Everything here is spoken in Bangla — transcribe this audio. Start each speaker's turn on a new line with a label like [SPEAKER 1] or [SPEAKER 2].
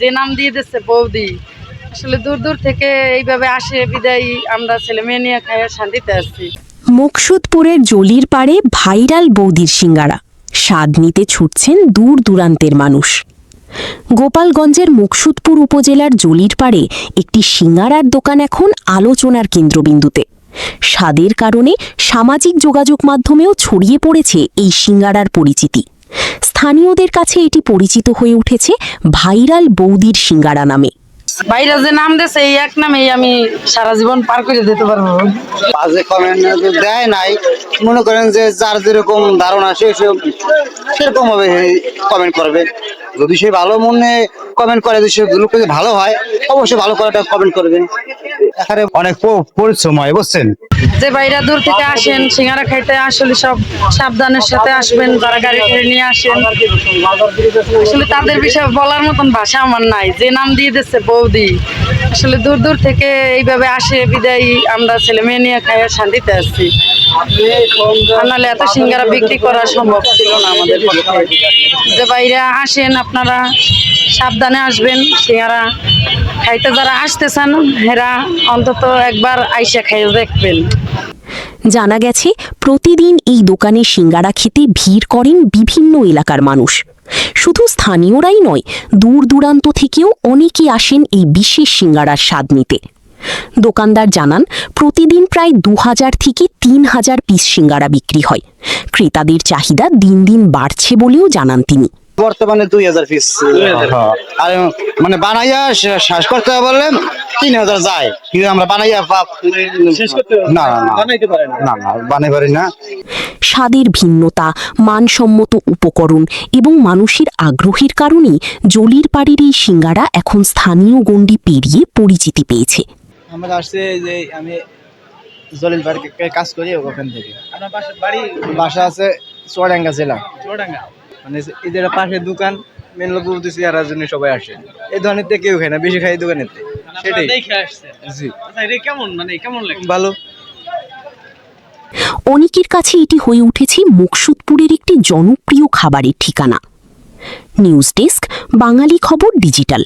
[SPEAKER 1] যে নাম দিয়ে দিচ্ছে বৌদি, আসলে দূর দূর থেকে এইভাবে আসে বিদায় আমরা ছেলে মেয়ে নিয়ে খাই শান্তিতে আসছি।
[SPEAKER 2] মুকসুদপুরের জলির পাড়ে ভাইরাল বৌদির সিঙ্গারা স্বাদ নিতে ছুটছেন দূর দূরান্তের মানুষ। গোপালগঞ্জের মুকসুদপুর উপজেলার জলির পাড়ে একটি সিঙ্গারার দোকান এখন আলোচনার কেন্দ্রবিন্দুতে। স্বাদের কারণে সামাজিক যোগাযোগ মাধ্যমেও ছড়িয়ে পড়েছে এই সিঙ্গারার পরিচিতি। স্থানীয়দের কাছে এটি পরিচিত হয়ে উঠেছে ভাইরাল বৌদির সিঙ্গারা নামে।
[SPEAKER 1] বাইরে যে নাম দিয়েছে এই এক নামেই আমি সারা জীবন পার করে দিতে পারবো।
[SPEAKER 3] বাজে কমেন্ট দেয় নাই, মনে করেন যে যার যেরকম ধারণা সেরকম ভাবে কমেন্ট করবে। যদি সে ভালো মনে কমেন্ট করে, যদি সে লোককে ভালো হয় অবশ্যই ভালো করাটা কমেন্ট করবে। এখানে অনেক পরিশ্রময়, বুঝছেন।
[SPEAKER 1] যে বাইরে দূর থেকে আসেন সিঙ্গারা খাইতে আসলে সব সাবধানের সাথে আসবেন, যারা গাড়ি করে নিয়ে আসেন। আসলে তাদের বিষয়ে বলার মতন ভাষা আমার নাই। যে নাম দিয়ে দিচ্ছে বৌদি, আসলে দূর দূর থেকে এইভাবে আসে বিদায় আমরা ছেলে মেয়ে নিয়ে খাই শান্তিতে আসছি। নাহলে এত সিঙ্গারা বিক্রি করা সম্ভব ছিল না আমাদের পক্ষে। যে বাইরে আসেন আপনারা সাবধানে আসবেন, সিঙ্গারা খাইতে যারা আসতেছেন হেরা অন্তত একবার আইসা খাইয়ে দেখবেন।
[SPEAKER 2] জানা গেছে প্রতিদিন এই দোকানে সিঙ্গারা খেতে ভিড় করেন বিভিন্ন এলাকার মানুষ। শুধু স্থানীয়রাই নয়, দূর দূরান্ত থেকেও অনেকে আসেন এই বিশেষ সিঙ্গারার স্বাদ নিতে। দোকানদার জানান প্রতিদিন প্রায় 2000 থেকে 3000 পিস সিঙ্গারা বিক্রি হয়। ক্রেতাদের চাহিদা দিন দিন বাড়ছে বলেও জানান তিনি।
[SPEAKER 3] বর্তমানে 2000 পিস, আর মানে বানাইয়া শ্বাস করতে বললে 3000 যায়, কিন্তু আমরা বানাইয়া না বানাই পারি না।
[SPEAKER 2] স্বাদের ভিন্নতা, মানসম্মত উপকরণ এবং মানুষের আগ্রহের কারণেই জলির পাড়ের এই সিঙ্গারা এখন স্থানীয় গণ্ডি পেরিয়ে পরিচিতি পেয়েছে।
[SPEAKER 4] আমরা আসছে যে আমি জলিল পার্কে কাজ করি, ওখান থেকে।
[SPEAKER 5] আপনার বাড়ি?
[SPEAKER 4] বাসা আছে চুয়াডাঙ্গা জেলা।
[SPEAKER 5] চুয়াডাঙ্গা।
[SPEAKER 4] মানে এদের পাশে দোকান, মেন লোক বলতেছি আর জন্য সবাই আসে। এই ধরনের থেকে কেউ খায় না, বেশি খাই দোকানের থেকে। সেটাই
[SPEAKER 5] দেখে আসছে।
[SPEAKER 4] জি।
[SPEAKER 5] আচ্ছা, এটা কেমন, মানে কেমন লাগে?
[SPEAKER 4] ভালো।
[SPEAKER 2] অনেকের কাছে এটি হয়ে উঠেছে মুকসুদপুরের একটি জনপ্রিয় খাবারের ঠিকানা। নিউজ ডেস্ক, বাঙালি খবর ডিজিটাল।